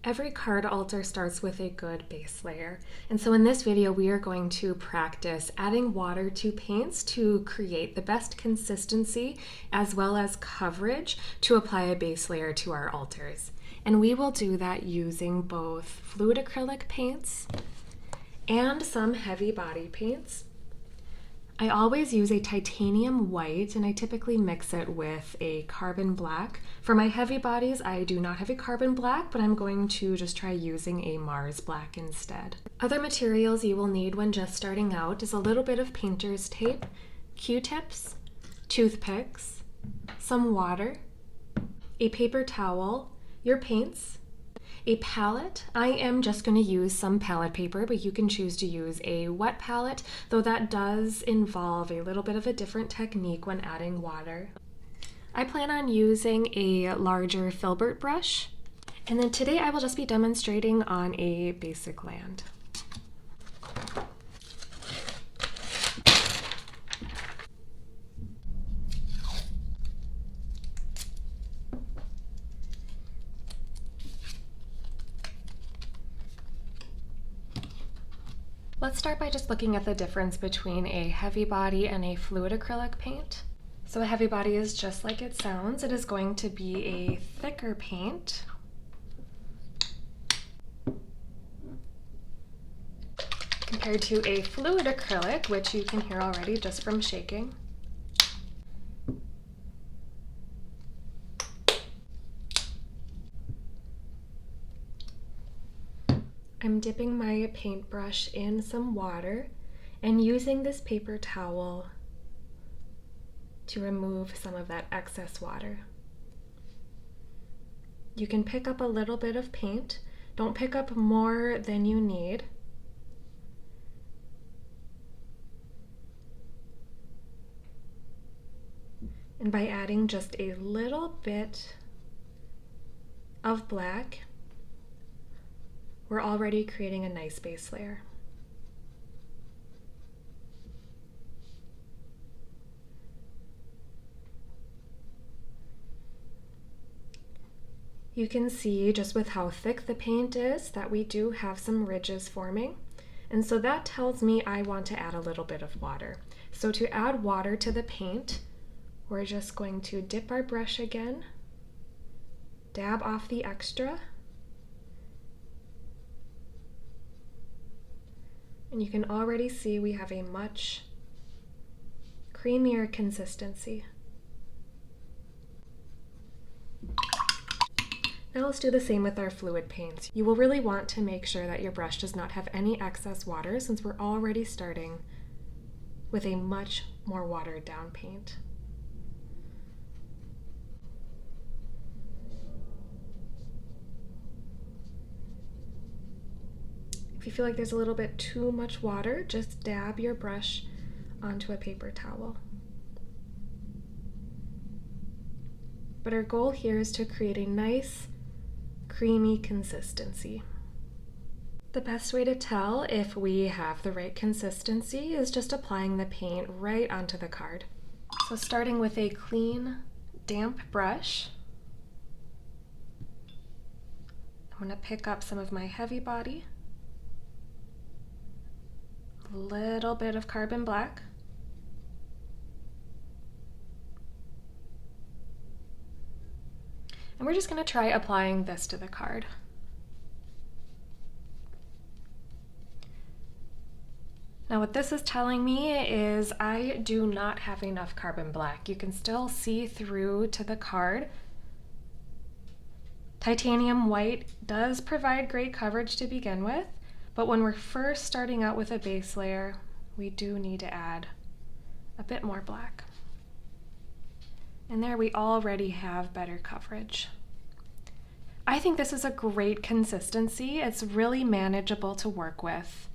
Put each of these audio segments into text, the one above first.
Every card altar starts with a good base layer. And so in this video, we are going to practice adding water to paints to create the best consistency as well as coverage to apply a base layer to our altars. And we will do that using both fluid acrylic paints and some heavy body paints. I always use a titanium white, and I typically mix it with a carbon black. For my heavy bodies, I do not have a carbon black, but I'm going to just try using a Mars black instead. Other materials you will need when just starting out is a little bit of painter's tape, Q-tips, toothpicks, some water, a paper towel, your paints, a palette. I am just going to use some palette paper, but you can choose to use a wet palette, though that does involve a little bit of a different technique when adding water. I plan on using a larger filbert brush, and then today I will just be demonstrating on a basic land. Let's start by just looking at the difference between a heavy body and a fluid acrylic paint. So a heavy body is just like it sounds. It is going to be a thicker paint. Compared to a fluid acrylic, which you can hear already just from shaking. I'm dipping my paintbrush in some water and using this paper towel to remove some of that excess water. You can pick up a little bit of paint. Don't pick up more than you need. And by adding just a little bit of black, we're already creating a nice base layer. You can see just with how thick the paint is that we do have some ridges forming. And so that tells me I want to add a little bit of water. So to add water to the paint, we're just going to dip our brush again, dab off the extra, and you can already see we have a much creamier consistency. Now let's do the same with our fluid paints. You will really want to make sure that your brush does not have any excess water, since we're already starting with a much more watered down paint. If you feel like there's a little bit too much water, just dab your brush onto a paper towel. But our goal here is to create a nice, creamy consistency. The best way to tell if we have the right consistency is just applying the paint right onto the card. So starting with a clean, damp brush, I'm going to pick up some of my heavy body, a little bit of carbon black, and we're just going to try applying this to the card. Now what this is telling me is I do not have enough carbon black. You can still see through to the card. Titanium white does provide great coverage to begin with, but when we're first starting out with a base layer, we do need to add a bit more black. And there we already have better coverage. I think this is a great consistency. It's really manageable to work with.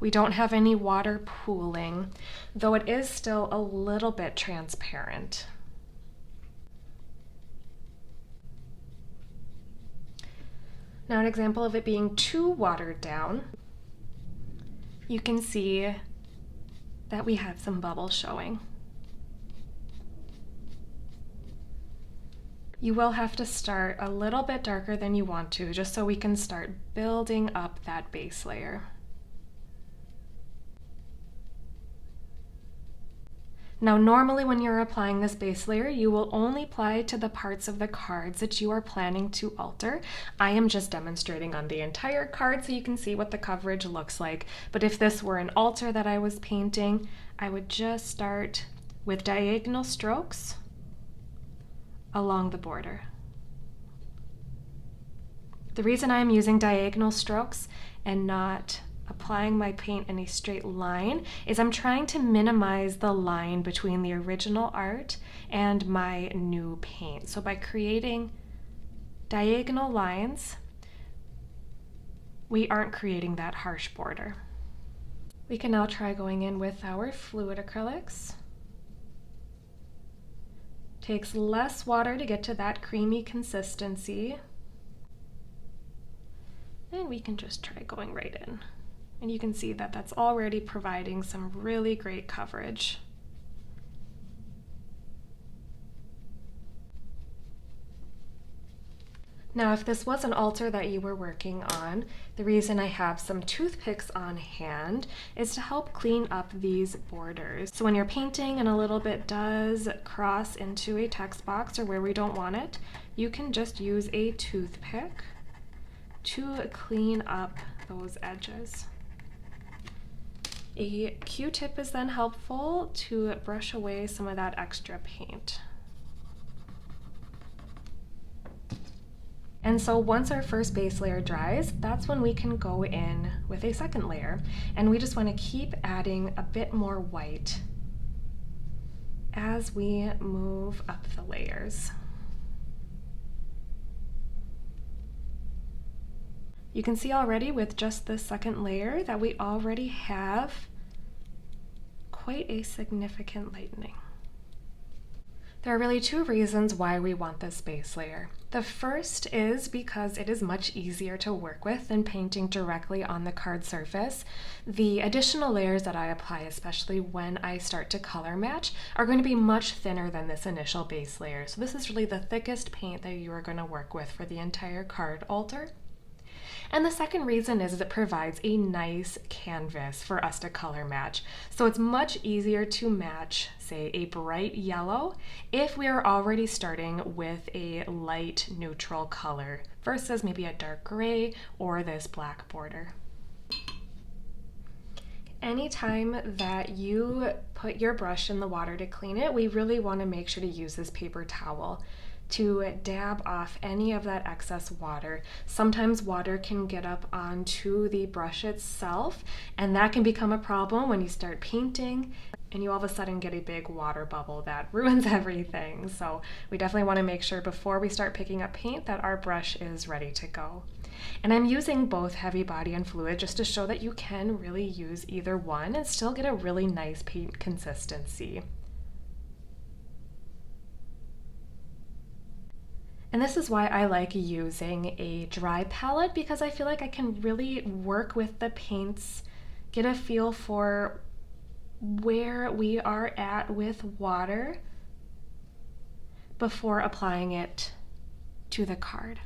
We don't have any water pooling, though it is still a little bit transparent. Now an example of it being too watered down, you can see that we have some bubbles showing. You will have to start a little bit darker than you want to, just so we can start building up that base layer. Now, normally when you're applying this base layer, you will only apply to the parts of the cards that you are planning to alter. I am just demonstrating on the entire card so you can see what the coverage looks like. But if this were an altar that I was painting, I would just start with diagonal strokes along the border. The reason I'm using diagonal strokes and not applying my paint in a straight line is I'm trying to minimize the line between the original art and my new paint. So by creating diagonal lines, we aren't creating that harsh border. We can now try going in with our fluid acrylics. Takes less water to get to that creamy consistency. And we can just try going right in. And you can see that that's already providing some really great coverage. Now, if this was an altar that you were working on, the reason I have some toothpicks on hand is to help clean up these borders. So when you're painting and a little bit does cross into a text box or where we don't want it, you can just use a toothpick to clean up those edges. A Q-tip is then helpful to brush away some of that extra paint. And so once our first base layer dries, that's when we can go in with a second layer. And we just want to keep adding a bit more white as we move up the layers. You can see already with just this second layer that we already have quite a significant lightening. There are really two reasons why we want this base layer. The first is because it is much easier to work with than painting directly on the card surface. The additional layers that I apply, especially when I start to color match, are going to be much thinner than this initial base layer. So this is really the thickest paint that you are going to work with for the entire card altar. And the second reason is it provides a nice canvas for us to color match. So it's much easier to match, say, a bright yellow if we are already starting with a light neutral color versus maybe a dark gray or this black border. Anytime that you put your brush in the water to clean it, we really want to make sure to use this paper towel to dab off any of that excess water. Sometimes water can get up onto the brush itself, and that can become a problem when you start painting and you all of a sudden get a big water bubble that ruins everything. So we definitely want to make sure before we start picking up paint that our brush is ready to go. And I'm using both heavy body and fluid just to show that you can really use either one and still get a really nice paint consistency. And this is why I like using a dry palette, because I feel like I can really work with the paints, get a feel for where we are at with water before applying it to the card.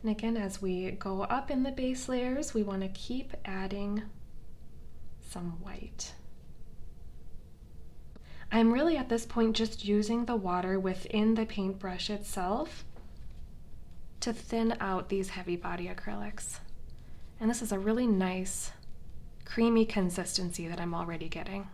And again, as we go up in the base layers, we want to keep adding some white. I'm really at this point just using the water within the paintbrush itself to thin out these heavy body acrylics. And this is a really nice, creamy consistency that I'm already getting.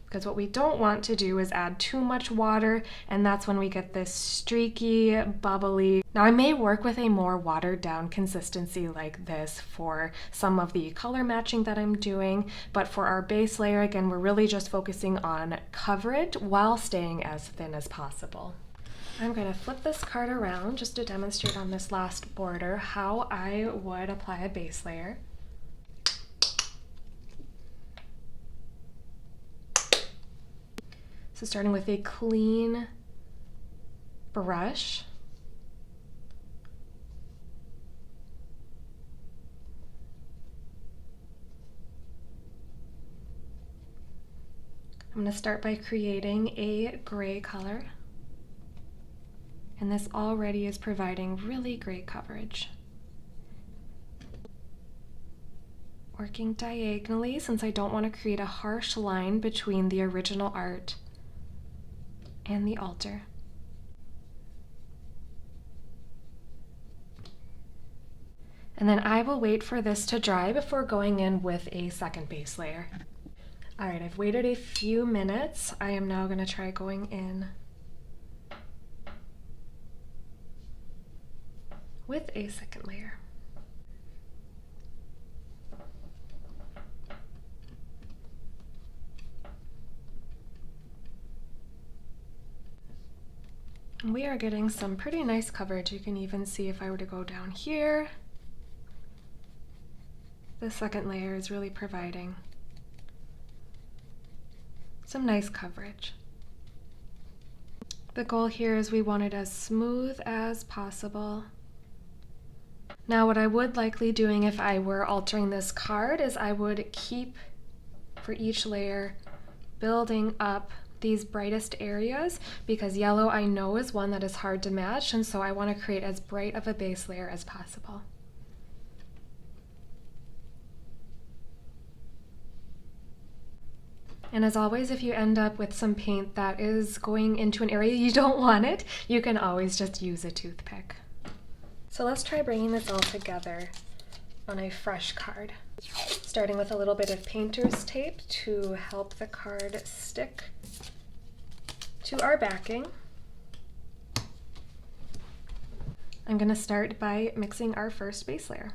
Because what we don't want to do is add too much water, and that's when we get this streaky, bubbly. Now I may work with a more watered down consistency like this for some of the color matching that I'm doing, but for our base layer, again, we're really just focusing on coverage while staying as thin as possible. I'm going to flip this card around just to demonstrate on this last border how I would apply a base layer. So starting with a clean brush, I'm going to start by creating a gray color. And this already is providing really great coverage. Working diagonally since I don't want to create a harsh line between the original art and the altar. And then I will wait for this to dry before going in with a second base layer. All right, I've waited a few minutes. I am now going to try going in with a second layer. We are getting some pretty nice coverage. You can even see if I were to go down here, the second layer is really providing some nice coverage. The goal here is we want it as smooth as possible. Now what I would likely doing if I were altering this card is I would keep, for each layer, building up these brightest areas, because yellow I know is one that is hard to match, and so I want to create as bright of a base layer as possible. And as always, if you end up with some paint that is going into an area you don't want it, you can always just use a toothpick. So let's try bringing this all together on a fresh card. Starting with a little bit of painter's tape to help the card stick to our backing. I'm going to start by mixing our first base layer.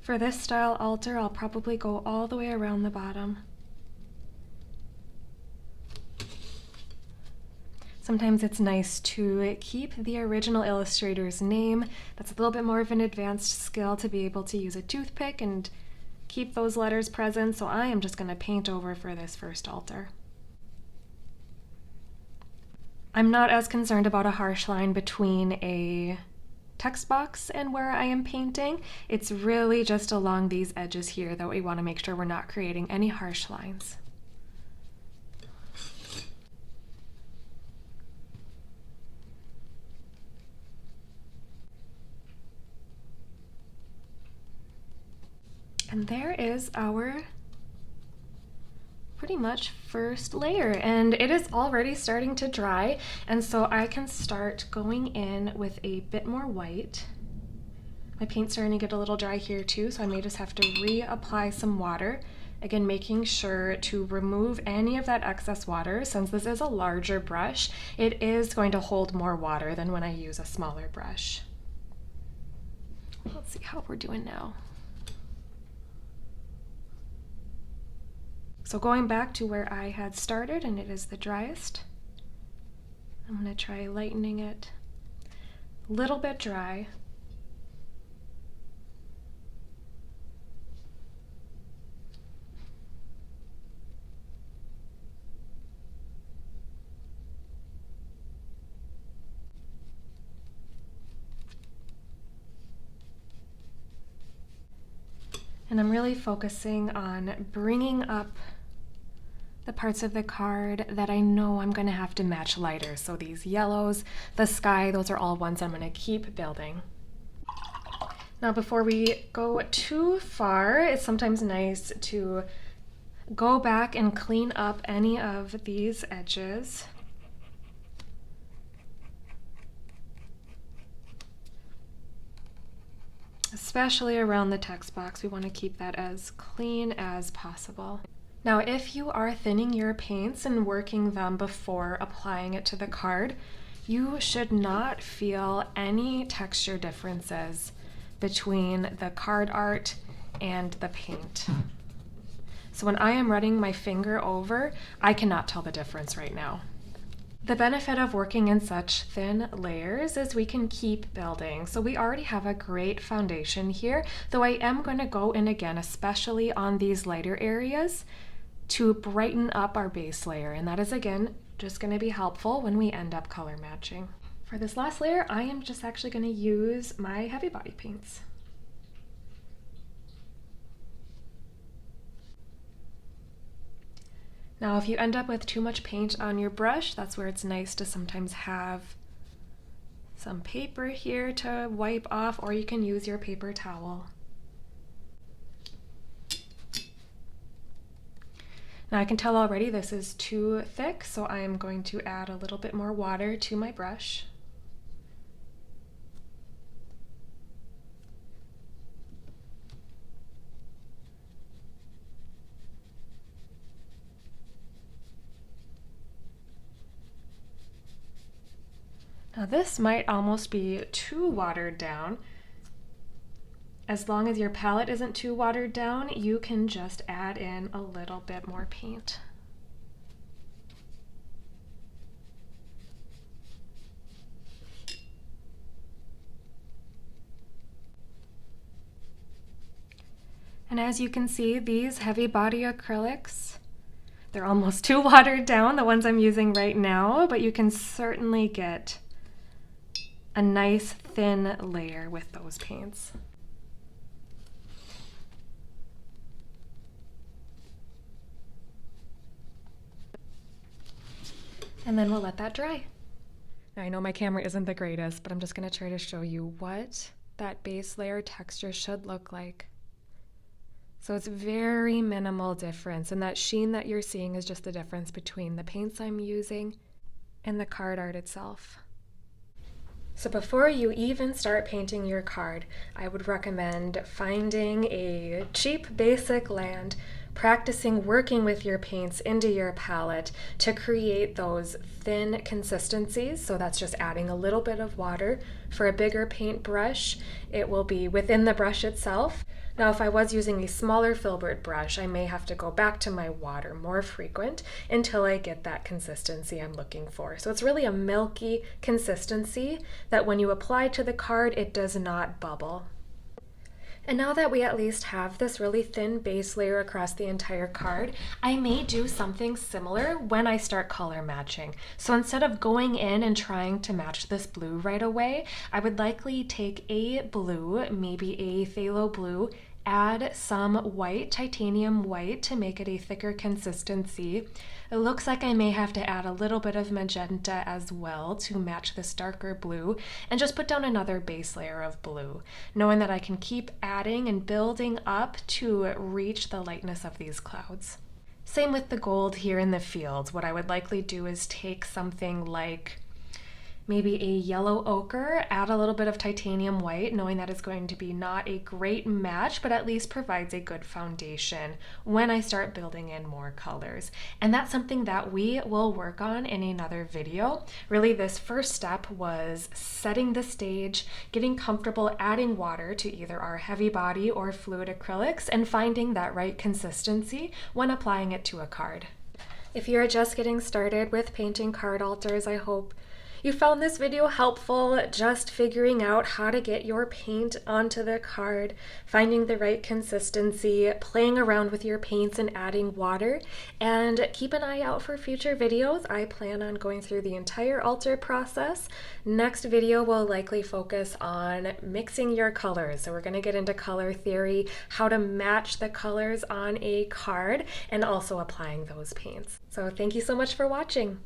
For this style altar, I'll probably go all the way around the bottom. Sometimes it's nice to keep the original illustrator's name. That's a little bit more of an advanced skill to be able to use a toothpick and keep those letters present, so I am just going to paint over for this first altar. I'm not as concerned about a harsh line between a text box and where I am painting. It's really just along these edges here that we want to make sure we're not creating any harsh lines. And there is our pretty much first layer, and it is already starting to dry, and so I can start going in with a bit more white. My paint's starting to get a little dry here too, so I may just have to reapply some water. Again, making sure to remove any of that excess water. Since this is a larger brush, it is going to hold more water than when I use a smaller brush. Let's see how we're doing now. So going back to where I had started, and it is the driest, I'm going to try lightening it a little bit dry. And I'm really focusing on bringing up the parts of the card that I know I'm going to have to match lighter. So these yellows, the sky, those are all ones I'm going to keep building. Now before we go too far, it's sometimes nice to go back and clean up any of these edges. Especially around the text box, we want to keep that as clean as possible. Now, if you are thinning your paints and working them before applying it to the card, you should not feel any texture differences between the card art and the paint. So when I am running my finger over, I cannot tell the difference right now. The benefit of working in such thin layers is we can keep building. So we already have a great foundation here, though I am going to go in again, especially on these lighter areas, to brighten up our base layer. And that is, again, just going to be helpful when we end up color matching. For this last layer, I am just actually going to use my heavy body paints. Now, if you end up with too much paint on your brush, that's where it's nice to sometimes have some paper here to wipe off, or you can use your paper towel. Now I can tell already this is too thick, so I am going to add a little bit more water to my brush. Now this might almost be too watered down. As long as your palette isn't too watered down, you can just add in a little bit more paint. And as you can see, these heavy body acrylics, they're almost too watered down, the ones I'm using right now, but you can certainly get a nice thin layer with those paints. And then we'll let that dry. Now I know my camera isn't the greatest, but I'm just going to try to show you what that base layer texture should look like. So it's very minimal difference, and that sheen that you're seeing is just the difference between the paints I'm using and the card art itself. So before you even start painting your card, I would recommend finding a cheap basic land, practicing working with your paints into your palette to create those thin consistencies. So that's just adding a little bit of water. For a bigger paint brush, it will be within the brush itself. Now, if I was using a smaller filbert brush, I may have to go back to my water more frequent until I get that consistency I'm looking for. So it's really a milky consistency that when you apply to the card, it does not bubble. And now that we at least have this really thin base layer across the entire card, I may do something similar when I start color matching. So instead of going in and trying to match this blue right away, I would likely take a blue, maybe a phthalo blue, add some white, titanium white, to make it a thicker consistency. It looks like I may have to add a little bit of magenta as well to match this darker blue, and just put down another base layer of blue, knowing that I can keep adding and building up to reach the lightness of these clouds. Same with the gold here in the fields. What I would likely do is take something like maybe a yellow ochre, add a little bit of titanium white, knowing that it's going to be not a great match, but at least provides a good foundation when I start building in more colors. And that's something that we will work on in another video. Really, this first step was setting the stage, getting comfortable adding water to either our heavy body or fluid acrylics, and finding that right consistency when applying it to a card. If you're just getting started with painting card altars, I hope you found this video helpful, just figuring out how to get your paint onto the card, finding the right consistency, playing around with your paints and adding water, and keep an eye out for future videos. I plan on going through the entire altar process. Next video will likely focus on mixing your colors. So we're going to get into color theory, how to match the colors on a card, and also applying those paints. So thank you so much for watching.